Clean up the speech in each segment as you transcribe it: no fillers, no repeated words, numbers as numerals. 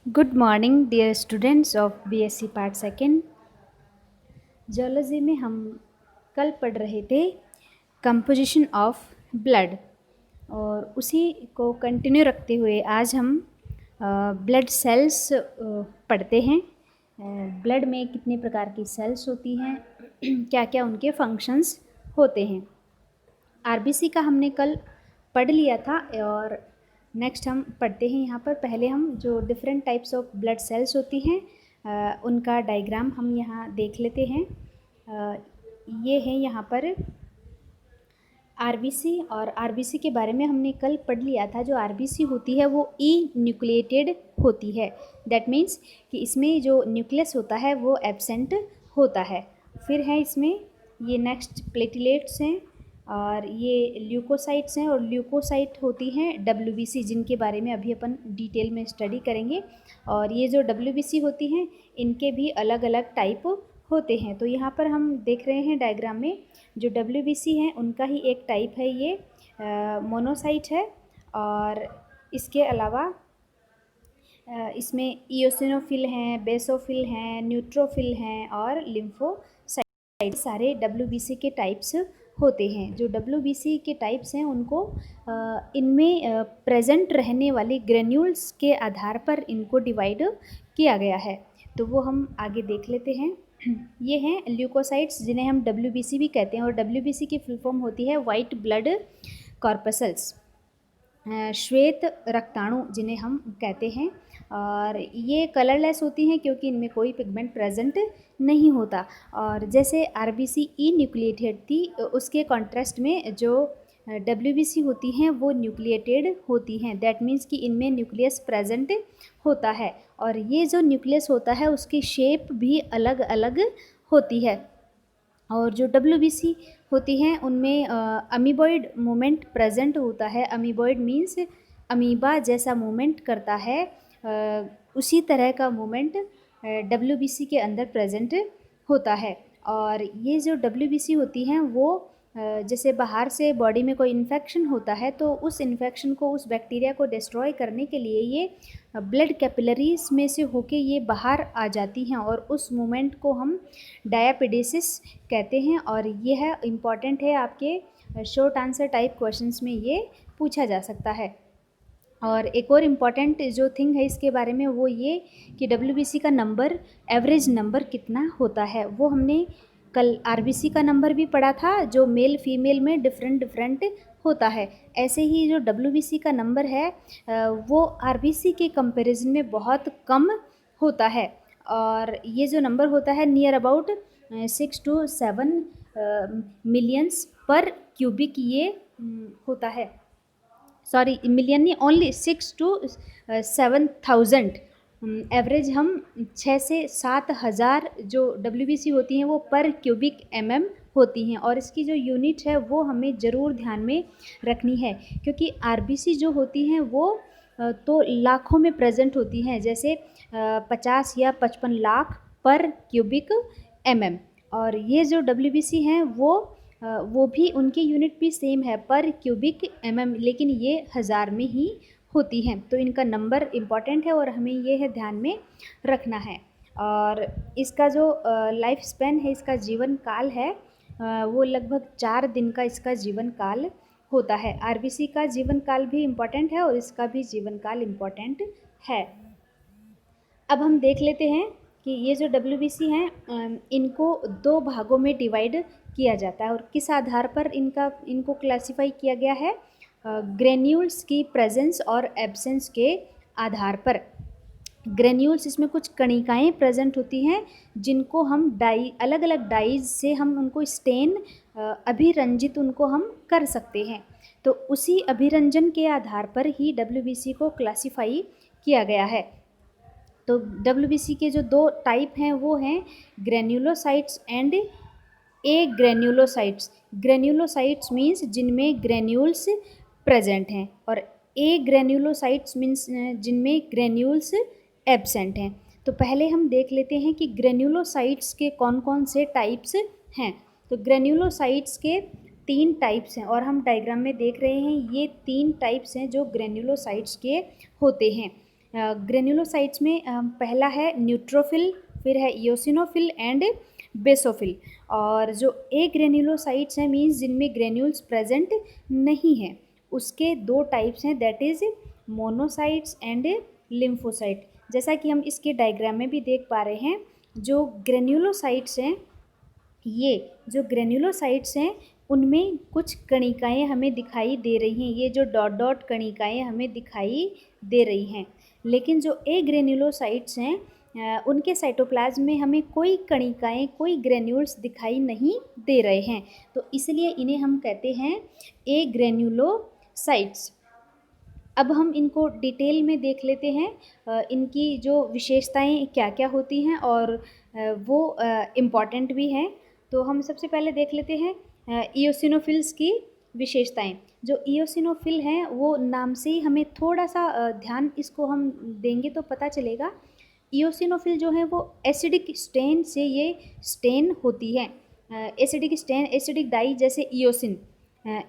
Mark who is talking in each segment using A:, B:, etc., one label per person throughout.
A: Good morning, dear students of BSc Part Second. Zoology में हम कल पढ़ रहे थे कंपोजिशन ऑफ ब्लड और उसी को कंटिन्यू रखते हुए आज हम ब्लड सेल्स पढ़ते हैं। ब्लड में कितने प्रकार की सेल्स होती हैं, क्या क्या उनके फंक्शंस होते हैं। आरबीसी का हमने कल पढ़ लिया था और नेक्स्ट हम पढ़ते हैं। यहाँ पर पहले हम जो different types of blood cells होती हैं उनका डायग्राम हम यहाँ देख लेते हैं। ये है यहाँ पर आरबीसी, और आरबीसी के बारे में हमने कल पढ़ लिया था। जो आरबीसी होती है वो ई न्यूक्लिएटेड होती है। दैट मीन्स कि इसमें जो न्यूक्लियस होता है वो एब्सेंट होता है। फिर है इसमें ये नेक्स्ट प्लेटलेट्स हैं और ये ल्यूकोसाइट्स हैं, और ल्यूकोसाइट होती हैं डब्ल्यूबीसी, जिनके बारे में अभी अपन डिटेल में स्टडी करेंगे। और ये जो डब्ल्यूबीसी होती हैं इनके भी अलग अलग टाइप होते हैं। तो यहाँ पर हम देख रहे हैं डायग्राम में जो डब्ल्यूबीसी हैं उनका ही एक टाइप है ये मोनोसाइट है, और इसके अलावा इसमें इओसिनोफिल हैं, बेसोफिल हैं, न्यूट्रोफिल हैं और लिम्फोसाइट, सारे डब्ल्यूबीसी के टाइप्स होते हैं। जो डब्ल्यूबीसी के टाइप्स हैं उनको इनमें प्रेजेंट रहने वाली ग्रेन्यूल्स के आधार पर इनको डिवाइड किया गया है। तो वो हम आगे देख लेते हैं। ये हैं ल्यूकोसाइट्स, जिन्हें हम डब्ल्यूबीसी भी कहते हैं, और डब्ल्यूबीसी की फुल फॉर्म होती है वाइट ब्लड कॉर्पसल्स, श्वेत रक्ताणु जिन्हें हम कहते हैं। और ये कलरलेस होती हैं क्योंकि इनमें कोई पिगमेंट प्रेजेंट नहीं होता। और जैसे आरबीसी ई न्यूक्लिएटेड थी, उसके कॉन्ट्रास्ट में जो डब्ल्यूबीसी होती हैं वो न्यूक्लिएटेड होती हैं। दैट मीन्स कि इनमें न्यूक्लियस प्रेजेंट होता है, और ये जो न्यूक्लियस होता है उसकी शेप भी अलग अलग होती है। और जो डब्ल्यूबीसी होती हैं उनमें अमीबॉइड मूवमेंट प्रेजेंट होता है। अमीबॉइड मीन्स अमीबा जैसा मूवमेंट करता है, उसी तरह का मूवमेंट डब्ल्यूबीसी के अंदर प्रेजेंट होता है। और ये जो डब्ल्यूबीसी होती हैं वो जैसे बाहर से बॉडी में कोई इन्फेक्शन होता है तो उस इन्फेक्शन को, उस बैक्टीरिया को डिस्ट्रॉय करने के लिए ये ब्लड कैपिलरीज में से होके ये बाहर आ जाती हैं, और उस मूवमेंट को हम डायापेडेसिस कहते हैं। और ये है इम्पॉर्टेंट है, आपके शॉर्ट आंसर टाइप क्वेश्चंस में ये पूछा जा सकता है। और एक और इम्पॉर्टेंट जो थिंग है इसके बारे में वो ये कि डब्ल्यूबीसी का नंबर, एवरेज नंबर कितना होता है, वो हमने कल आरबीसी का नंबर भी पढ़ा था, जो मेल फीमेल में डिफरेंट डिफरेंट होता है। ऐसे ही जो डब्ल्यूबीसी का नंबर है वो आरबीसी के कंपैरिजन में बहुत कम होता है। और ये जो नंबर होता है नियर अबाउट 6 to 7 मिलियंस पर क्यूबिक ये होता है। सॉरी, मिलियन नहीं, ओनली 6 to 7,000। एवरेज हम 6 से 7,000 जो डब्ल्यूबीसी होती हैं वो पर क्यूबिक एमएम होती हैं। और इसकी जो यूनिट है वो हमें ज़रूर ध्यान में रखनी है, क्योंकि आरबीसी जो होती हैं वो तो लाखों में प्रेजेंट होती हैं, जैसे 50 या 55 लाख पर क्यूबिक एमएम। और ये जो डब्ल्यूबीसी हैं वो भी उनकी यूनिट भी सेम है, पर क्यूबिक एमएम, लेकिन ये हज़ार में ही होती हैं। तो इनका नंबर इम्पॉर्टेंट है और हमें ये है ध्यान में रखना है। और इसका जो लाइफ स्पैन है, इसका जीवन काल है, वो लगभग 4 दिन का इसका जीवन काल होता है। आरबीसी का जीवन काल भी इम्पॉर्टेंट है और इसका भी जीवन काल इम्पॉर्टेंट है। अब हम देख लेते हैं कि ये जो डब्ल्यूबीसी हैं इनको 2 भागों में डिवाइड किया जाता है, और किस आधार पर इनको क्लासिफाई किया गया है, ग्रेन्यूल्स की प्रेजेंस और एब्सेंस के आधार पर। ग्रेन्यूल्स, इसमें कुछ कणिकाएं प्रेजेंट होती हैं जिनको हम अलग अलग डाइज से हम उनको स्टेन, अभिरंजित उनको हम कर सकते हैं। तो उसी अभिरंजन के आधार पर ही डब्ल्यूबीसी को क्लासिफाई किया गया है। तो डब्ल्यूबीसी के जो 2 टाइप हैं वो हैं granulocytes and A granulocytes. Granulocytes means जिनमें ग्रेन्यूल्स प्रेजेंट हैं, और ए ग्रेन्युलोसाइट्स मीन्स जिनमें ग्रेन्यूल्स एब्सेंट हैं। तो पहले हम देख लेते हैं कि ग्रेन्युलोसाइट्स के कौन कौन से टाइप्स हैं। तो ग्रेन्युलोसाइट्स के 3 टाइप्स हैं, और हम डायग्राम में देख रहे हैं ये 3 टाइप्स हैं जो ग्रेन्युलोसाइट्स के होते हैं। ग्रेन्युलोसाइट्स में पहला है न्यूट्रोफिल, फिर है इयोसिनोफिल एंड बेसोफिल। और जो ए ग्रेन्युलोसाइट्स हैं मीन्स जिनमें ग्रेन्यूल्स प्रेजेंट नहीं हैं, उसके दो टाइप्स हैं, that is monocytes and lymphocyte. जैसा कि हम इसके डायग्राम में भी देख पा रहे हैं, जो ग्रेन्युलोसाइट्स हैं, ये जो ग्रेन्युलोसाइट्स हैं उनमें कुछ कणिकाएं हमें दिखाई दे रही हैं, ये जो डॉट डॉट कणिकाएं हमें दिखाई दे रही हैं। लेकिन जो ए ग्रेन्युलोसाइट्स हैं उनके साइटोप्लाज्म में हमें कोई कणिकाएं, कोई ग्रेन्यूल्स दिखाई नहीं दे रहे हैं, तो इसलिए इन्हें हम कहते हैं ए ग्रेन्युलोसाइट्स। अब हम इनको डिटेल में देख लेते हैं, इनकी जो विशेषताएं क्या क्या होती हैं और वो इम्पॉर्टेंट भी हैं। तो हम सबसे पहले देख लेते हैं इयोसिनोफिल्स की विशेषताएं। जो इयोसिनोफिल हैं वो नाम से ही हमें थोड़ा सा ध्यान इसको हम देंगे तो पता चलेगा। इयोसिनोफिल जो है वो एसिडिक स्टेन से ये स्टेन होती है। एसिडिक स्टेन, एसिडिक डाई जैसे इयोसिन,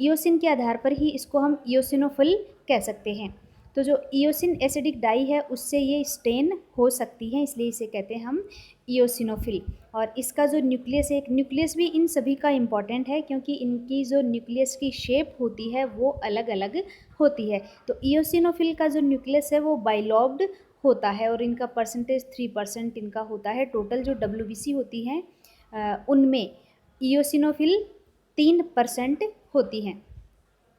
A: इयोसिन के आधार पर ही इसको हम इयोसिनोफिल कह सकते हैं। तो जो इयोसिन एसिडिक डाई है उससे ये स्टेन हो सकती है, इसलिए इसे कहते हैं हम इयोसिनोफिल। और इसका जो न्यूक्लियस है, एक न्यूक्लियस भी इन सभी का इम्पॉर्टेंट है क्योंकि इनकी जो न्यूक्लियस की शेप होती है वो अलग अलग होती है। तो इयोसिनोफिल का जो न्यूक्लियस है वो बाइलॉब्ड होता है और इनका परसेंटेज 3% इनका होता है। टोटल जो WBC होती हैं उनमें इयोसिनोफिल 3% होती हैं।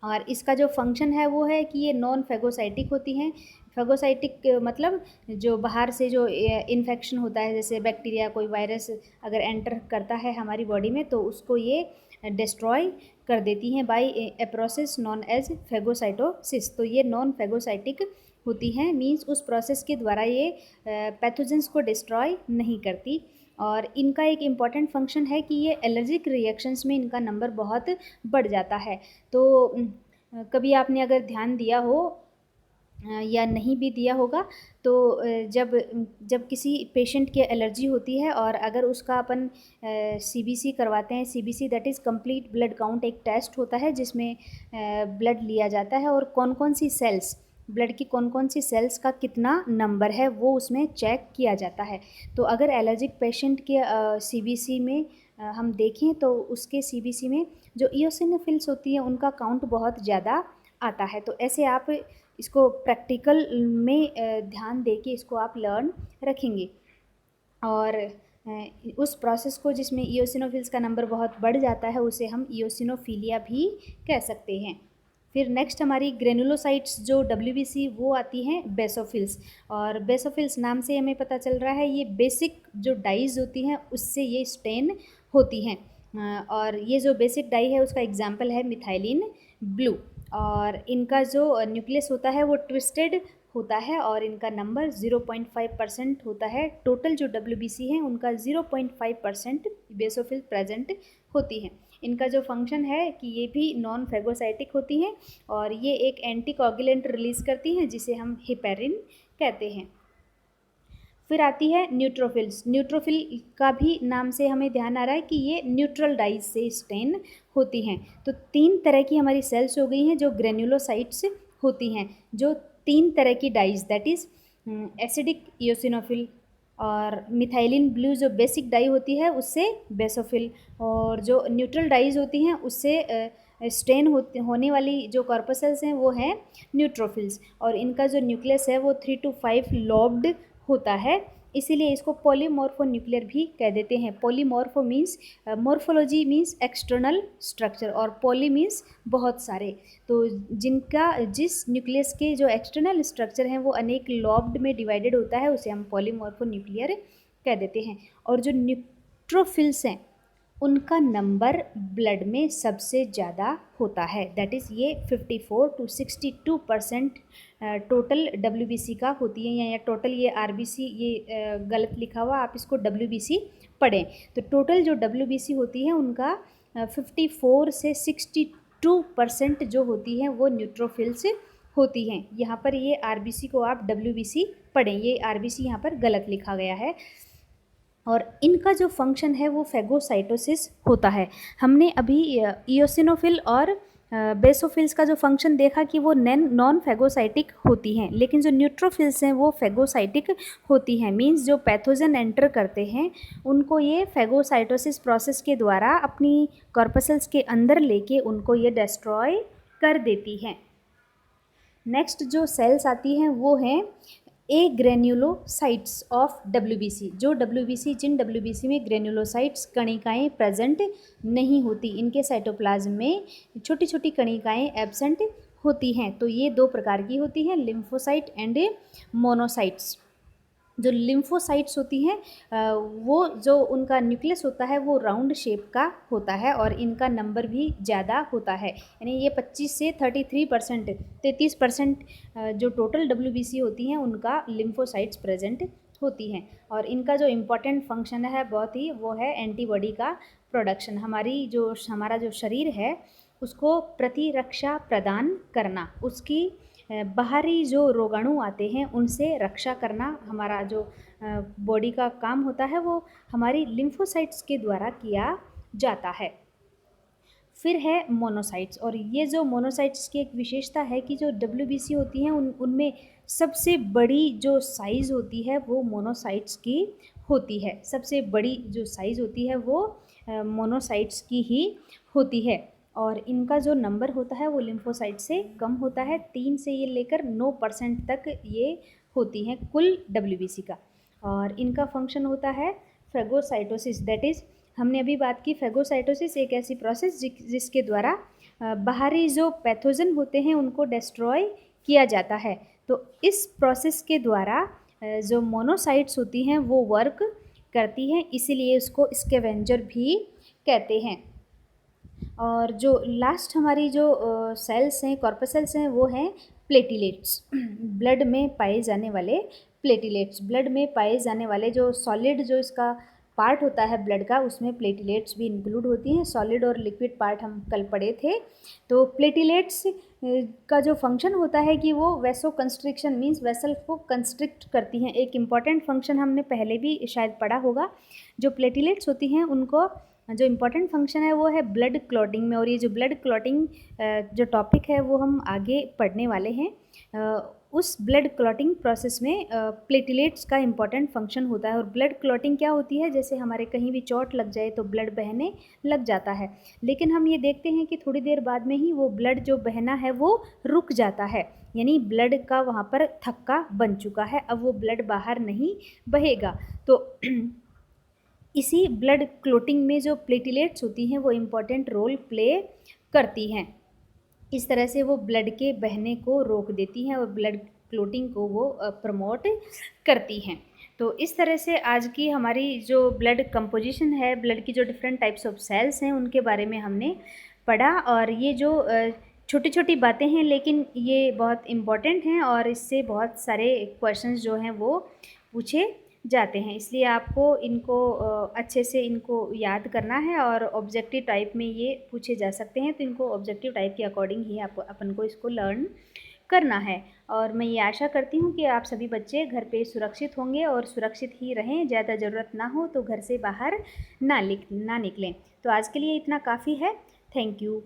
A: और इसका जो फंक्शन है वो है कि ये नॉन फेगोसाइटिक होती हैं। फेगोसाइटिक मतलब जो बाहर से जो इन्फेक्शन होता है, जैसे बैक्टीरिया, कोई वायरस अगर एंटर करता है हमारी बॉडी में तो उसको ये डिस्ट्रॉय कर देती हैं by a process known as phagocytosis. तो ये नॉन फेगोसाइटिक होती हैं, मींस उस प्रोसेस के द्वारा ये पैथोजेंस को डिस्ट्रॉय नहीं करती। और इनका एक इम्पॉर्टेंट फंक्शन है कि ये एलर्जिक रिएक्शंस में इनका नंबर बहुत बढ़ जाता है। तो कभी आपने अगर ध्यान दिया हो या नहीं भी दिया होगा तो जब किसी पेशेंट की एलर्जी होती है और अगर उसका अपन CBC करवाते हैं, CBC that is complete blood count, एक टेस्ट होता है जिसमें ब्लड लिया जाता है और कौन कौन सी सेल्स, ब्लड की कौन कौन सी सेल्स का कितना नंबर है वो उसमें चेक किया जाता है। तो अगर एलर्जिक पेशेंट के CBC में हम देखें तो उसके CBC में जो इयोसिनोफिल्स होती हैं उनका काउंट बहुत ज़्यादा आता है। तो ऐसे आप इसको प्रैक्टिकल में ध्यान दे के इसको आप लर्न रखेंगे। और उस प्रोसेस को जिसमें इयोसिनोफिल्स का नंबर बहुत बढ़ जाता है उसे हम इयोसिनोफिलिया भी कह सकते हैं। फिर नेक्स्ट हमारी ग्रेनुलोसाइट्स जो WBC वो आती हैं बेसोफिल्स। और बेसोफिल्स नाम से हमें पता चल रहा है ये बेसिक जो डाइज होती हैं उससे ये स्टेन होती हैं। और ये जो बेसिक डाई है उसका एग्जाम्पल है मिथाइलिन ब्लू। और इनका जो न्यूक्लियस होता है वो ट्विस्टेड होता है और इनका नंबर 0.5% होता है। टोटल जो WBC हैं उनका 0.5% बेसोफिल प्रेजेंट होती हैं। इनका जो फंक्शन है कि ये भी नॉन फेगोसाइटिक होती हैं और ये एक एंटीकोगुलेंट रिलीज़ करती हैं जिसे हम हेपेरिन कहते हैं। फिर आती है न्यूट्रोफिल्स। न्यूट्रोफिल का भी नाम से हमें ध्यान आ रहा है कि ये न्यूट्रल डाइज से स्टेन होती हैं। तो 3 तरह की हमारी सेल्स हो गई हैं जो ग्रेन्युलोसाइट्स होती हैं, जो 3 तरह की डाइज दैट इज़ एसिडिक इयोसिनोफिल, और मिथाइलिन ब्लू जो बेसिक डाई होती है उससे बेसोफिल, और जो न्यूट्रल डाइज होती हैं उससे स्टेन होने वाली जो कॉर्पसेल्स हैं वो हैं न्यूट्रोफिल्स। और इनका जो न्यूक्लियस है वो 3 to 5 लॉब्ड होता है, इसीलिए इसको पॉलीमॉर्फो न्यूक्लियर भी कह देते हैं। Polymorpho means morphology means external structure और पॉली मीन्स बहुत सारे। तो जिनका जिस न्यूक्लियस के जो एक्सटर्नल स्ट्रक्चर हैं वो अनेक लॉब्ड में डिवाइडेड होता है उसे हम पॉलीमॉर्फो न्यूक्लियर कह देते हैं। और जो न्यूट्रोफिल्स हैं उनका नंबर ब्लड में सबसे ज़्यादा होता है, दैट इज़ ये 54 to 62% टोटल WBC का होती है। या टोटल ये RBC ये गलत लिखा हुआ, आप इसको WBC पढ़ें। तो टोटल जो WBC होती है उनका 54 से 62% जो होती हैं वो न्यूट्रोफिल्स होती हैं। यहाँ पर ये RBC को आप WBC पढ़ें, ये RBC यहाँ पर गलत लिखा गया है। और इनका जो फंक्शन है वो फेगोसाइटोसिस होता है। हमने अभी इयोसिनोफिल और बेसोफिल्स का जो फंक्शन देखा कि वो नॉन फेगोसाइटिक होती हैं, लेकिन जो न्यूट्रोफिल्स हैं वो फेगोसाइटिक होती हैं। मींस जो पैथोजन एंटर करते हैं उनको ये फेगोसाइटोसिस प्रोसेस के द्वारा अपनी कॉर्पसल्स के अंदर लेके उनको ये डिस्ट्रॉय कर देती हैं। नेक्स्ट जो सेल्स आती हैं वो हैं ए ग्रेन्युलोसाइट्स ऑफ डब्ल्यूबीसी। जो डब्ल्यूबीसी जिन डब्ल्यूबीसी में ग्रेन्युलोसाइट्स कणिकाएँ प्रेजेंट नहीं होती, इनके साइटोप्लाज्म में छोटी छोटी कणिकाएँ एब्सेंट होती हैं। तो ये दो प्रकार की होती हैं, लिम्फोसाइट एंड मोनोसाइट्स। जो लिम्फोसाइट्स होती हैं वो जो उनका न्यूक्लियस होता है वो राउंड शेप का होता है और इनका नंबर भी ज़्यादा होता है, यानी ये 25 से 33%, 33% जो टोटल डब्ल्यूबीसी होती हैं उनका लिम्फोसाइट्स प्रेजेंट होती हैं। और इनका जो इम्पॉर्टेंट फंक्शन है बहुत ही, वो है एंटीबॉडी का प्रोडक्शन। हमारा जो शरीर है उसको प्रतिरक्षा प्रदान करना, उसकी बाहरी जो रोगाणु आते हैं उनसे रक्षा करना हमारा जो बॉडी का काम होता है वो हमारी लिम्फोसाइट्स के द्वारा किया जाता है। फिर है मोनोसाइट्स, और ये जो मोनोसाइट्स की एक विशेषता है कि जो डब्ल्यूबीसी होती हैं उनमें सबसे बड़ी जो साइज़ होती है वो मोनोसाइट्स की होती है। सबसे बड़ी जो साइज़ होती है वो मोनोसाइट्स की ही होती है। और इनका जो नंबर होता है वो लिम्फोसाइट से कम होता है, 3 से ये लेकर 9% तक ये होती हैं कुल डब्ल्यूबीसी का। और इनका फंक्शन होता है फेगोसाइटोसिस, दैट इज़ हमने अभी बात की फेगोसाइटोसिस एक ऐसी प्रोसेस जिसके द्वारा बाहरी जो पैथोजन होते हैं उनको डिस्ट्रॉय किया जाता है। तो इस प्रोसेस के द्वारा जो मोनोसाइट्स होती हैं वो वर्क करती हैं, इसीलिए उसको स्कैवेंजर भी कहते हैं। और जो लास्ट हमारी जो सेल्स हैं, कॉर्पसल्स हैं, वो हैं प्लेटिलेट्स। ब्लड में पाए जाने वाले प्लेटिलेट्स, ब्लड में पाए जाने वाले जो सॉलिड जो इसका पार्ट होता है ब्लड का, उसमें प्लेटिलेट्स भी इंक्लूड होती हैं। सॉलिड और लिक्विड पार्ट हम कल पढ़े थे। तो प्लेटिलेट्स का जो फंक्शन होता है कि वो वेसो कंस्ट्रिक्शन मीन्स वेसल को कंस्ट्रिक्ट करती हैं। एक इम्पॉर्टेंट फंक्शन हमने पहले भी शायद पढ़ा होगा। जो प्लेटिलेट्स होती हैं उनको जो इम्पॉर्टेंट फंक्शन है वो है ब्लड क्लॉटिंग में, और ये जो ब्लड क्लॉटिंग जो टॉपिक है वो हम आगे पढ़ने वाले हैं। उस ब्लड क्लॉटिंग प्रोसेस में प्लेटिलेट्स का इम्पॉर्टेंट फंक्शन होता है। और ब्लड क्लॉटिंग क्या होती है, जैसे हमारे कहीं भी चोट लग जाए तो ब्लड बहने लग जाता है, लेकिन हम ये देखते हैं कि थोड़ी देर बाद में ही वो ब्लड जो बहना है वो रुक जाता है, यानी ब्लड का वहाँ पर थक्का बन चुका है, अब वो ब्लड बाहर नहीं बहेगा। तो इसी ब्लड क्लोटिंग में जो प्लेटिलेट्स होती हैं वो इम्पॉर्टेंट रोल प्ले करती हैं। इस तरह से वो ब्लड के बहने को रोक देती हैं और ब्लड क्लोटिंग को वो प्रमोट करती हैं। तो इस तरह से आज की हमारी जो ब्लड कंपोजिशन है, ब्लड की जो डिफरेंट टाइप्स ऑफ सेल्स हैं उनके बारे में हमने पढ़ा। और ये जो छोटी छोटी बातें हैं लेकिन ये बहुत इम्पॉर्टेंट हैं और इससे बहुत सारे क्वेश्चंस जो हैं वो पूछे जाते हैं, इसलिए आपको इनको अच्छे से इनको याद करना है। और ऑब्जेक्टिव टाइप में ये पूछे जा सकते हैं, तो इनको ऑब्जेक्टिव टाइप के अकॉर्डिंग ही अपन को इसको लर्न करना है। और मैं ये आशा करती हूँ कि आप सभी बच्चे घर पे सुरक्षित होंगे और सुरक्षित ही रहें, ज़्यादा ज़रूरत ना हो तो घर से बाहर ना निकलें। तो आज के लिए इतना काफ़ी है। Thank you.